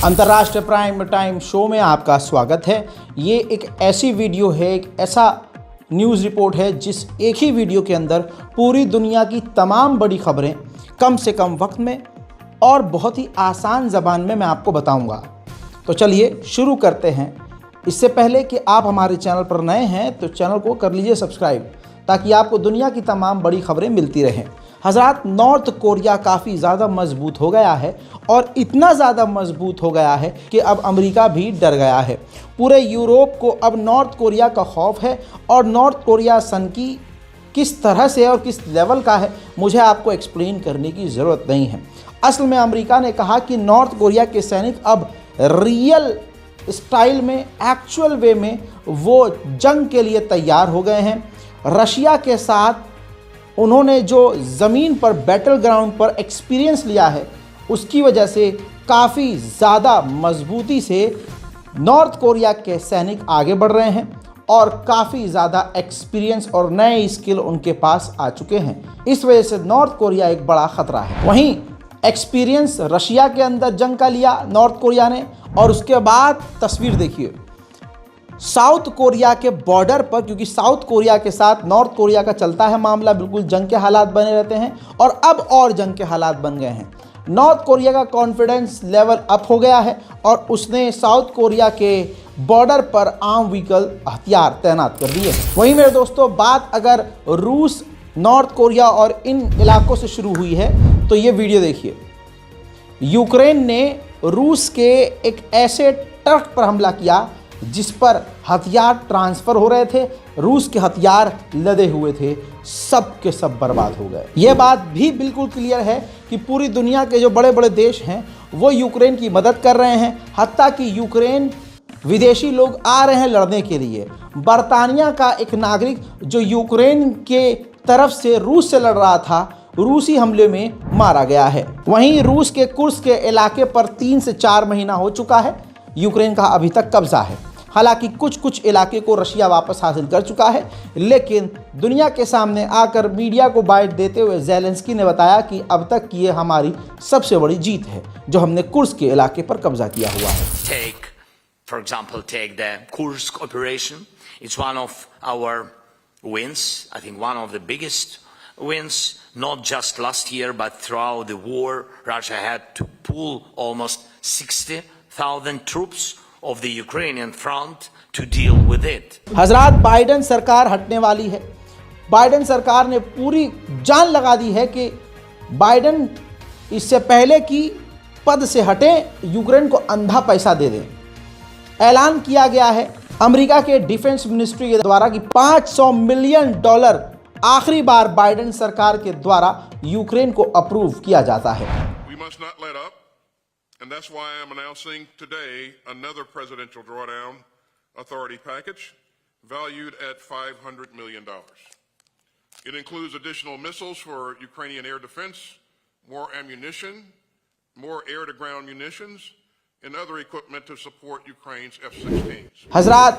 अंतर्राष्ट्रीय prime time show में आपका स्वागत है। ये एक ऐसी वीडियो है, एक ऐसा न्यूज़ रिपोर्ट है जिस एक ही वीडियो के अंदर पूरी दुनिया की तमाम बड़ी खबरें कम से कम वक्त में और बहुत ही आसान ज़बान में मैं आपको बताऊंगा। तो चलिए शुरू करते हैं। इससे पहले कि आप हमारे चैनल पर नए हैं तो चैनल को कर लीजिए सब्सक्राइब, ताकि आपको दुनिया की तमाम बड़ी खबरें मिलती रहें। हज़रात, नॉर्थ कोरिया काफ़ी ज़्यादा मजबूत हो गया है और इतना ज़्यादा मजबूत हो गया है कि अब अमेरिका भी डर गया है। पूरे यूरोप को अब नॉर्थ कोरिया का खौफ है और नॉर्थ कोरिया सनकी किस तरह से और किस लेवल का है मुझे आपको एक्सप्लेन करने की ज़रूरत नहीं है। असल में अमेरिका ने कहा कि नॉर्थ कोरिया के सैनिक अब रियल स्टाइल में, एक्चुअल वे में वो जंग के लिए तैयार हो गए हैं। रशिया के साथ उन्होंने जो ज़मीन पर, बैटल ग्राउंड पर एक्सपीरियंस लिया है, उसकी वजह से काफ़ी ज़्यादा मजबूती से नॉर्थ कोरिया के सैनिक आगे बढ़ रहे हैं और काफ़ी ज़्यादा एक्सपीरियंस और नए स्किल उनके पास आ चुके हैं। इस वजह से नॉर्थ कोरिया एक बड़ा ख़तरा है। वहीं एक्सपीरियंस रशिया के अंदर जंग का लिया नॉर्थ कोरिया ने, और उसके बाद तस्वीर देखिए साउथ कोरिया के बॉर्डर पर, क्योंकि साउथ कोरिया के साथ नॉर्थ कोरिया का चलता है मामला, बिल्कुल जंग के हालात बने रहते हैं और अब और जंग के हालात बन गए हैं। नॉर्थ कोरिया का कॉन्फिडेंस लेवल अप हो गया है और उसने साउथ कोरिया के बॉर्डर पर आर्म व्हीकल हथियार तैनात कर दिए। वहीं मेरे दोस्तों, बात अगर रूस, नॉर्थ कोरिया और इन इलाकों से शुरू हुई है तो ये वीडियो देखिए। यूक्रेन ने रूस के एक ऐसे ट्रक पर हमला किया जिस पर हथियार ट्रांसफ़र हो रहे थे। रूस के हथियार लदे हुए थे, सब के सब बर्बाद हो गए। यह बात भी बिल्कुल क्लियर है कि पूरी दुनिया के जो बड़े बड़े देश हैं वो यूक्रेन की मदद कर रहे हैं। हत्ता कि यूक्रेन विदेशी लोग आ रहे हैं लड़ने के लिए। बरतानिया का एक नागरिक जो यूक्रेन के तरफ से रूस से लड़ रहा था, रूसी हमले में मारा गया है। वहीं रूस के कुर्स्क के इलाके पर 3 से 4 महीना हो चुका है यूक्रेन का अभी तक कब्जा है। हालांकि कुछ इलाके को रशिया वापस हासिल कर चुका है, लेकिन दुनिया के सामने आकर मीडिया को बाइट देते हुए ज़ेलेंस्की ने बताया कि अब तक की ये हमारी सबसे बड़ी जीत है जो हमने कुर्स्क के इलाके पर कब्जा किया हुआ है। For example, take the Kursk operation. It's one of our wins. I think one of the biggest wins, not just last year, but throughout the war. Russia had to pull almost 60,000 troops of the Ukrainian front to deal with it. हजरात, Biden सरकार हटने वाली है। Biden सरकार ने पूरी जान लगा दी है कि बाइडेन इससे पहले कि पद से हटे, यूक्रेन को अंधा पैसा दे दें। ऐलान किया गया है अमेरिका के डिफेंस मिनिस्ट्री के द्वारा कि $500 मिलियन आखिरी बार बाइडेन सरकार के द्वारा यूक्रेन को अप्रूव किया जाता है। And that's why I'm announcing today another presidential drawdown authority package valued at $500 million. It includes additional missiles for Ukrainian air defense, more ammunition, more air-to-ground munitions, and other equipment to support Ukraine's F-16s. हजरात,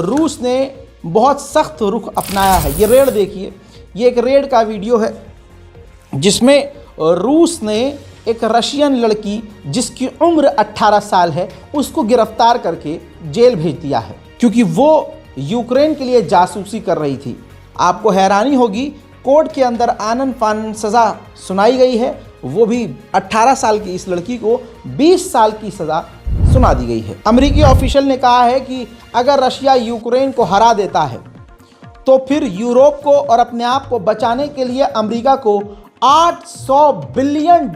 रूस ने बहुत सख्त रुख अपनाया है। ये red देखिए, ये एक रेड का वीडियो है जिसमें रूस ने एक रशियन लड़की जिसकी उम्र 18 साल है उसको गिरफ्तार करके जेल भेज दिया है, क्योंकि वो यूक्रेन के लिए जासूसी कर रही थी। आपको हैरानी होगी, कोर्ट के अंदर आनन फानन सज़ा सुनाई गई है, वो भी 18 साल की इस लड़की को 20 साल की सज़ा सुना दी गई है। अमेरिकी ऑफिशियल ने कहा है कि अगर रशिया यूक्रेन को हरा देता है तो फिर यूरोप को और अपने आप को बचाने के लिए अमेरिका को $800 बिलियन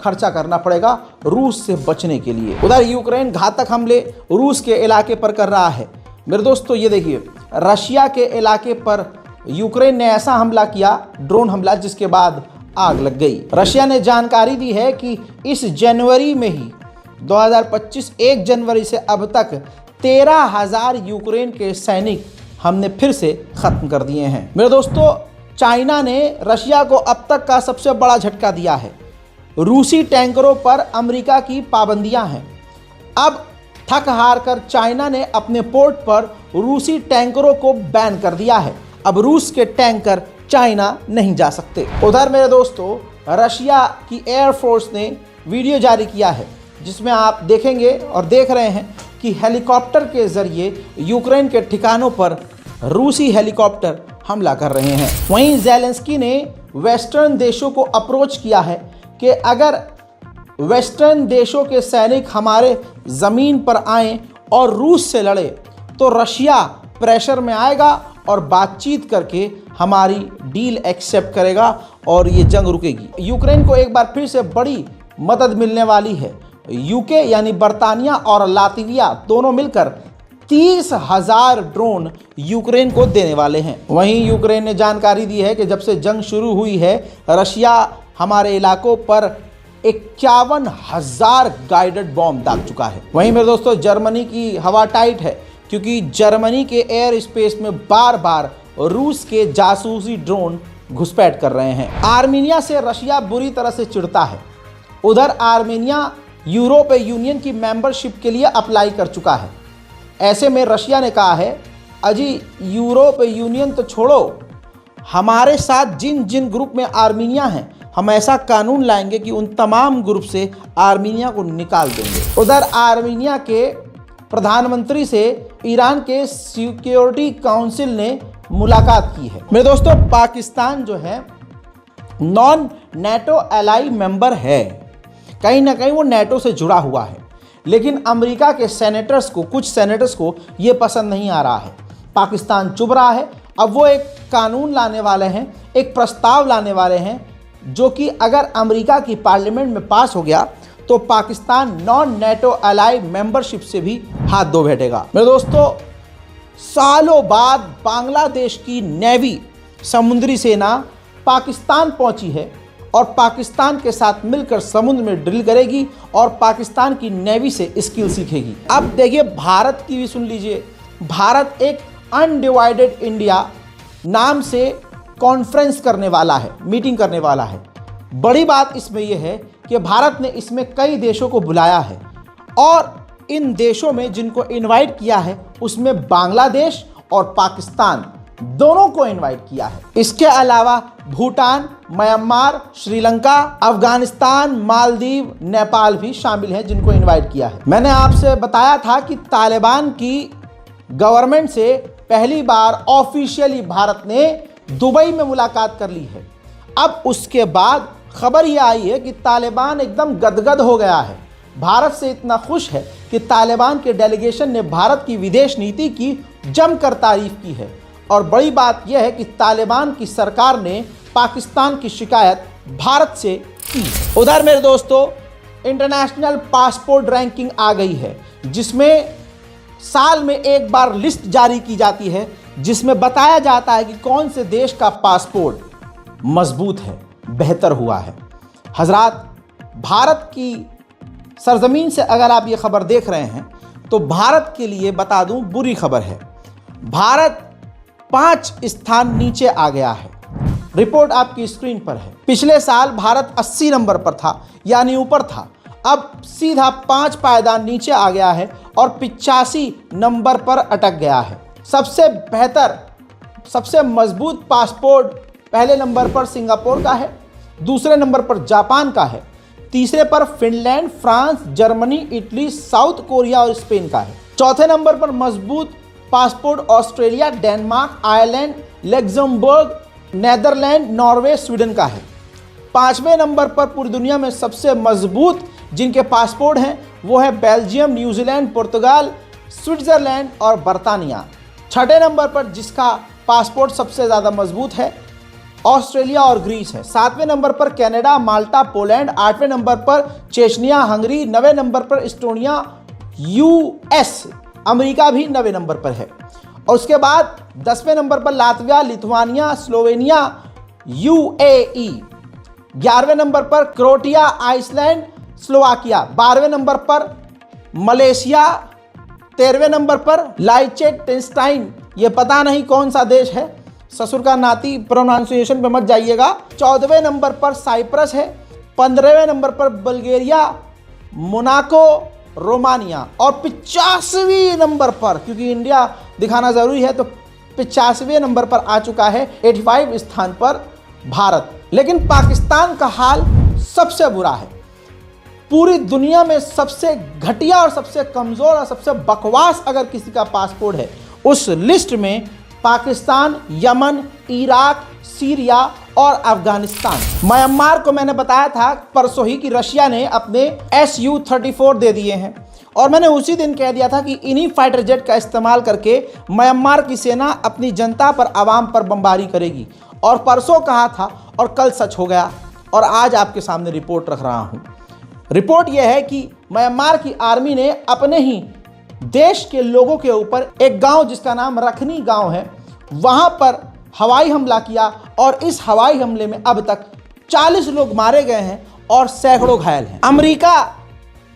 खर्चा करना पड़ेगा रूस से बचने के लिए। उधर यूक्रेन घातक हमले रूस के इलाके पर कर रहा है। मेरे दोस्तों, ये देखिए, रशिया के इलाके पर यूक्रेन ने ऐसा हमला किया, ड्रोन हमला, जिसके बाद आग लग गई। रशिया ने जानकारी दी है कि इस जनवरी में ही 2025 1 जनवरी से अब तक 13,000 यूक्रेन के सैनिक हमने फिर से ख़त्म कर दिए हैं। मेरे दोस्तों, चाइना ने रशिया को अब तक का सबसे बड़ा झटका दिया है। रूसी टैंकरों पर अमेरिका की पाबंदियां हैं। अब थक हार कर चाइना ने अपने पोर्ट पर रूसी टैंकरों को बैन कर दिया है। अब रूस के टैंकर चाइना नहीं जा सकते। उधर मेरे दोस्तों, रशिया की एयरफोर्स ने वीडियो जारी किया है जिसमें आप देखेंगे और देख रहे हैं कि हेलीकॉप्टर के ज़रिए यूक्रेन के ठिकानों पर रूसी हेलीकॉप्टर हमला कर रहे हैं। वहीं ज़ेलेंस्की ने वेस्टर्न देशों को अप्रोच किया है कि अगर वेस्टर्न देशों के सैनिक हमारे ज़मीन पर आएँ और रूस से लड़े तो रशिया प्रेशर में आएगा और बातचीत करके हमारी डील एक्सेप्ट करेगा और ये जंग रुकेगी। यूक्रेन को एक बार फिर से बड़ी मदद मिलने वाली है। यूके यानी बर्तानिया और लातविया दोनों मिलकर 30,000 ड्रोन यूक्रेन को देने वाले हैं। वहीं यूक्रेन ने जानकारी दी है कि जब से जंग शुरू हुई है रशिया हमारे इलाकों पर 51,000 गाइडेड बॉम्ब दाग चुका है। वहीं मेरे दोस्तों जर्मनी की हवा टाइट है क्योंकि जर्मनी के एयर स्पेस में बार बार रूस के जासूसी ड्रोन घुसपैठ कर रहे हैं। आर्मीनिया से रशिया बुरी तरह से चिढ़ता है। उधर आर्मीनिया यूरोपीय यूनियन की मेंबरशिप के लिए अप्लाई कर चुका है। ऐसे में रशिया ने कहा है अजी यूरोपीय यूनियन तो छोड़ो, हमारे साथ जिन जिन ग्रुप में आर्मीनिया हैं हम ऐसा कानून लाएंगे कि उन तमाम ग्रुप से आर्मीनिया को निकाल देंगे। उधर आर्मीनिया के प्रधानमंत्री से ईरान के सिक्योरिटी काउंसिल ने मुलाकात की है। मेरे दोस्तों पाकिस्तान जो है नॉन नेटो एलाई मेंबर है, कहीं ना कहीं वो नेटो से जुड़ा हुआ है, लेकिन अमेरिका के सेनेटर्स को, कुछ सेनेटर्स को ये पसंद नहीं आ रहा है। पाकिस्तान चुप रहा है। अब वो एक कानून लाने वाले हैं, एक प्रस्ताव लाने वाले हैं जो कि अगर अमेरिका की पार्लियामेंट में पास हो गया तो Pakistan non NATO ally membership से भी हाथ धो बैठेगा। मेरे दोस्तों सालों बाद बांग्लादेश की नेवी समुद्री सेना पाकिस्तान पहुंची है और पाकिस्तान के साथ मिलकर समुद्र में ड्रिल करेगी और पाकिस्तान की नेवी से स्किल सीखेगी। अब देखिए भारत की भी सुन लीजिए। भारत एक अनडिवाइडेड इंडिया नाम से कॉन्फ्रेंस करने वाला है, मीटिंग करने वाला है। बड़ी बात इसमें यह है कि भारत ने इसमें कई देशों को बुलाया है और इन देशों में जिनको इनवाइट किया है उसमें बांग्लादेश और पाकिस्तान दोनों को इनवाइट किया है। इसके अलावा भूटान, म्यांमार, श्रीलंका, अफगानिस्तान, मालदीव, नेपाल भी शामिल हैं जिनको इनवाइट किया है। मैंने आपसे बताया था कि तालिबान की गवर्नमेंट से पहली बार ऑफिशियली भारत ने दुबई में मुलाकात कर ली है। अब उसके बाद खबर यह आई है कि तालिबान एकदम गदगद हो गया है, भारत से इतना खुश है कि तालिबान के डेलीगेशन ने भारत की विदेश नीति की जमकर तारीफ की है। और बड़ी बात यह है कि तालिबान की सरकार ने पाकिस्तान की शिकायत भारत से की। उधर मेरे दोस्तों इंटरनेशनल पासपोर्ट रैंकिंग आ गई है जिसमें साल में एक बार लिस्ट जारी की जाती है जिसमें बताया जाता है कि कौन से देश का पासपोर्ट मजबूत है, बेहतर हुआ है। हजरात भारत की सरजमीन से अगर आप ये खबर देख रहे हैं तो भारत के लिए बता दूं बुरी खबर है। भारत 5 स्थान नीचे आ गया है। रिपोर्ट आपकी स्क्रीन पर है। पिछले साल भारत 80 नंबर पर था, यानी ऊपर था। अब सीधा 5 पायदान नीचे आ गया है और 85 नंबर पर अटक गया है। सबसे बेहतर, सबसे मजबूत पासपोर्ट पहले नंबर पर सिंगापुर का है, दूसरे नंबर पर जापान का है, तीसरे पर Finland, France, Germany, Italy, south Korea और स्पेन का है। चौथे नंबर पर मजबूत passport Australia, Denmark, Ireland, Luxembourg, Netherland, Norway, Sweden का है। 5वें नंबर पर पूरी दुनिया में सबसे मजबूत जिनके पासपोर्ट हैं वो है बेल्जियम, न्यूजीलैंड, पुर्तगाल, स्विट्जरलैंड और बर्तानिया। 6ठे नंबर पर जिसका पासपोर्ट सबसे ज़्यादा मजबूत है ऑस्ट्रेलिया और ग्रीस है। 7वें नंबर पर कनाडा, माल्टा, पोलैंड। 8वें नंबर पर चेचनिया, हंगरी। 9वें नंबर पर एस्टोनिया, यूएस, अमेरिका भी 9वें नंबर पर है। और उसके बाद 10वें नंबर पर लातविया, लिथुआनिया, स्लोवेनिया, यूएई। 11वें नंबर पर क्रोएशिया, आइसलैंड, स्लोवाकिया। 12वें नंबर पर मलेशिया। 13वें नंबर पर लाइचेनस्टाइन, ये पता नहीं कौन सा देश है, ससुर का नाती, प्रोनाउंसिएशन पे मत जाइएगा। 14वें नंबर पर साइप्रस है। 15वें नंबर पर बल्गेरिया, मोनाको, रोमानिया। और 85वें नंबर पर, क्योंकि इंडिया दिखाना ज़रूरी है, तो 85वें नंबर पर आ चुका है 85 स्थान पर भारत। लेकिन पाकिस्तान का हाल सबसे बुरा है। पूरी दुनिया में सबसे घटिया और सबसे कमज़ोर और सबसे बकवास अगर किसी का पासपोर्ट है, उस लिस्ट में पाकिस्तान, यमन, इराक, सीरिया और अफगानिस्तान। म्यांमार को मैंने बताया था परसों ही कि रशिया ने अपने Su-34 दे दिए हैं, और मैंने उसी दिन कह दिया था कि इन्हीं फाइटर जेट का इस्तेमाल करके म्यांमार की सेना अपनी जनता पर, आवाम पर बमबारी करेगी। और परसों कहा था और कल सच हो गया, और आज आपके सामने रिपोर्ट रख रहा हूँ। रिपोर्ट यह है कि म्यांमार की आर्मी ने अपने ही देश के लोगों के ऊपर एक गांव जिसका नाम रखनी गांव है, वहां पर हवाई हमला किया, और इस हवाई हमले में अब तक 40 लोग मारे गए हैं और सैकड़ों घायल हैं। अमेरिका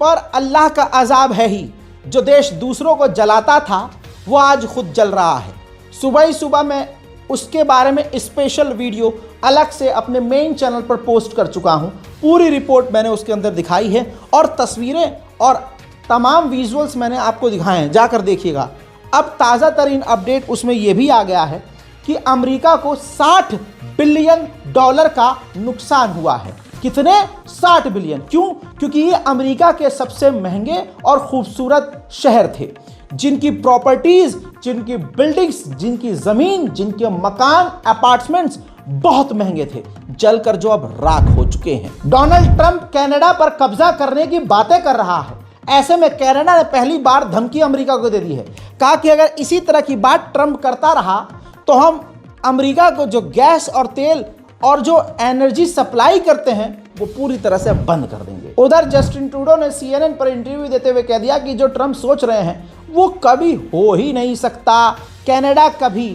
पर अल्लाह का अजाब है ही, जो देश दूसरों को जलाता था वो आज खुद जल रहा है। सुबह ही सुबह मैं उसके बारे में स्पेशल वीडियो अलग से अपने मेन चैनल पर पोस्ट कर चुका हूं। पूरी रिपोर्ट मैंने उसके अंदर दिखाई है, और तस्वीरें और तमाम विजुअल्स मैंने आपको दिखाए हैं, जाकर देखिएगा। अब ताज़ा तरीन अपडेट उसमें यह भी आ गया है कि अमेरिका को $60 बिलियन का नुकसान हुआ है। कितने? 60 बिलियन। क्यों? क्योंकि ये अमेरिका के सबसे महंगे और खूबसूरत शहर थे, जिनकी प्रॉपर्टीज, जिनकी बिल्डिंग्स, जिनकी ज़मीन, जिनके मकान, अपार्टमेंट्स बहुत महंगे थे, जलकर जो अब राख हो चुके हैं। डोनाल्ड ट्रंप कनाडा पर कब्जा करने की बातें कर रहा है। ऐसे में कनाडा ने पहली बार धमकी अमेरिका को दे दी है। कहा कि अगर इसी तरह की बात ट्रंप करता रहा तो हम अमेरिका को जो गैस और तेल और जो एनर्जी सप्लाई करते हैं वो पूरी तरह से बंद कर देंगे। उधर जस्टिन ट्रूडो ने CNN पर इंटरव्यू देते हुए कह दिया कि जो ट्रंप सोच रहे हैं वो कभी हो ही नहीं सकता। कनाडा कभी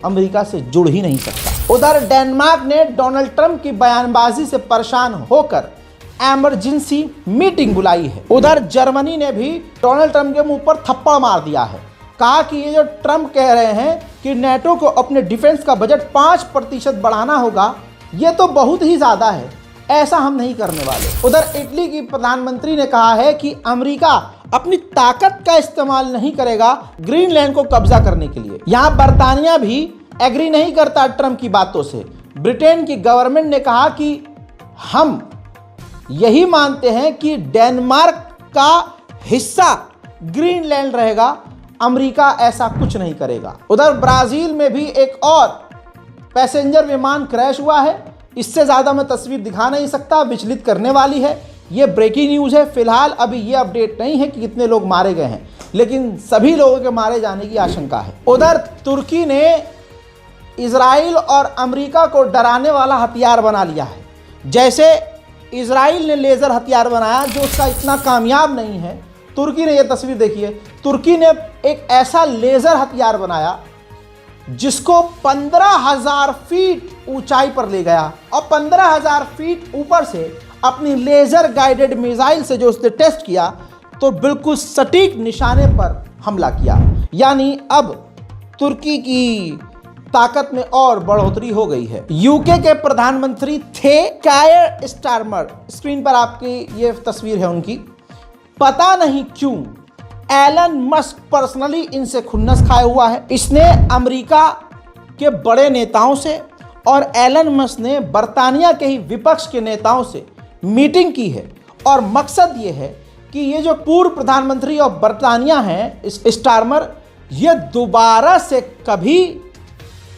अमेरिका से जुड़ ही नहीं सकता। उधर डेनमार्क ने डोनाल्ड ट्रंप की बयानबाजी से परेशान होकर इमरजेंसी मीटिंग बुलाई है। उधर जर्मनी ने भी डोनाल्ड ट्रंप के मुंह पर थप्पड़ मार दिया है। कहा कि ये जो ट्रंप कह रहे हैं कि नेटो को अपने डिफेंस का बजट 5% बढ़ाना होगा, ये तो बहुत ही ज़्यादा है, ऐसा हम नहीं करने वाले। उधर इटली की प्रधानमंत्री ने कहा है कि अमेरिका अपनी ताकत का इस्तेमाल नहीं करेगा ग्रीनलैंड को कब्जा करने के लिए। यहाँ बर्तानिया भी एग्री नहीं करता ट्रंप की बातों से। ब्रिटेन की गवर्नमेंट ने कहा कि हम यही मानते हैं कि डेनमार्क का हिस्सा ग्रीनलैंड रहेगा, अमेरिका ऐसा कुछ नहीं करेगा। उधर ब्राजील में भी एक और पैसेंजर विमान क्रैश हुआ है। इससे ज़्यादा मैं तस्वीर दिखा नहीं सकता, विचलित करने वाली है। ये ब्रेकिंग न्यूज़ है। फिलहाल अभी ये अपडेट नहीं है कि कितने लोग मारे गए हैं, लेकिन सभी लोगों के मारे जाने की आशंका है। उधर तुर्की ने इजराइल और अमेरिका को डराने वाला हथियार बना लिया है। जैसे इजराइल ने लेज़र हथियार बनाया जो उसका इतना कामयाब नहीं है, तुर्की ने, यह तस्वीर देखिए, तुर्की ने एक ऐसा लेज़र हथियार बनाया जिसको 15,000 फीट ऊंचाई पर ले गया, और 15,000 फीट ऊपर से अपनी लेज़र गाइडेड मिसाइल से जो उसने टेस्ट किया तो बिल्कुल सटीक निशाने पर हमला किया। यानी अब तुर्की की ताकत में और बढ़ोतरी हो गई है। यूके के प्रधानमंत्री थे कायर स्टारमर, स्क्रीन पर आपकी ये तस्वीर है उनकी। पता नहीं क्यों एलन मस्क पर्सनली इनसे खुन्नस खाया हुआ है। इसने अमेरिका के बड़े नेताओं से और एलन मस्क ने बर्तानिया के ही विपक्ष के नेताओं से मीटिंग की है, और मकसद ये है कि ये जो पूर्व प्रधानमंत्री ऑफ बर्तानिया हैं स्टारमर, ये दोबारा से कभी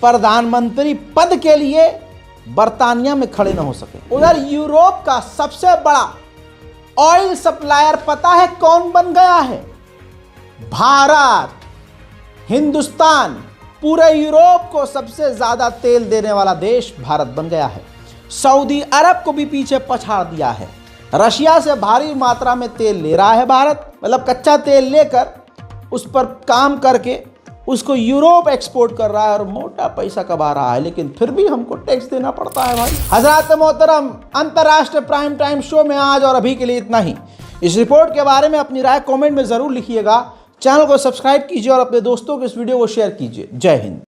प्रधानमंत्री पद के लिए बर्तानिया में खड़े न हो सके। उधर यूरोप का सबसे बड़ा ऑयल सप्लायर पता है कौन बन गया है? भारत। हिंदुस्तान पूरे यूरोप को सबसे ज्यादा तेल देने वाला देश भारत बन गया है। सऊदी अरब को भी पीछे पछाड़ दिया है। रशिया से भारी मात्रा में तेल ले रहा है भारत, मतलब कच्चा तेल लेकर उस पर काम करके उसको यूरोप एक्सपोर्ट कर रहा है और मोटा पैसा कमा रहा है, लेकिन फिर भी हमको टैक्स देना पड़ता है भाई। हजरात मोहतरम, अंतर्राष्ट्रीय प्राइम टाइम शो में आज और अभी के लिए इतना ही। इस रिपोर्ट के बारे में अपनी राय कमेंट में ज़रूर लिखिएगा। चैनल को सब्सक्राइब कीजिए और अपने दोस्तों को इस वीडियो को शेयर कीजिए। जय हिंद।